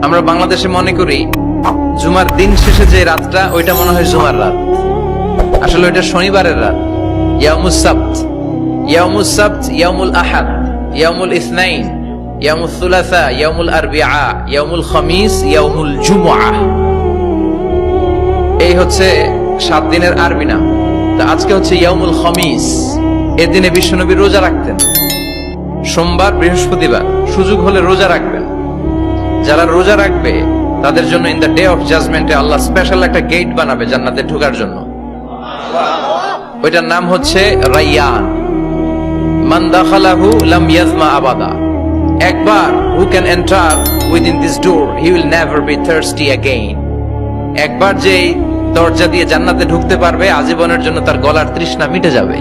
আমরা বাংলাদেশে মনে করি জুমার দিন শেষে যে রাতটা ওইটা মনে হয় জুমার রাত, আসলে ওইটা শনিবারের রাত। ইয়াউমুস সাবত, ইয়াউমুস সাবত, ইয়াউমুল আহাদ, ইয়াউমুল ইসনাইন, ইয়াউমুল সুলাসা, ইয়াউমুল আরবিআ, ইয়াউমুল খামিস, ইয়াউমুল জুমআহ। এই হচ্ছে 7 দিনের আরবি নাম। তো আজকে হচ্ছে ইয়াউমুল খামিস। এর দিনে বিশ্বনবী রোজা রাখতেন, সোমবার বৃহস্পতিবার সুযোগ হলে রোজা রাখবেন। যারা রোজা রাখবে তাদের জন্য ইন দ্য ডে অফ জাজমেন্টে আল্লাহ স্পেশাল একটা গেট বানাবে জান্নাতে ঢোকার জন্য। ওইটার নাম হচ্ছে রাইয়ান। মান দাখালাহু লাম ইয়াজমা আবাদা। একবার who can enter within this door he will never be thirsty again. একবার যে দরজা দিয়ে জান্নাতে ঢুকতে পারবে আজীবনের জন্য তার গলার তৃষ্ণা মিটে যাবে।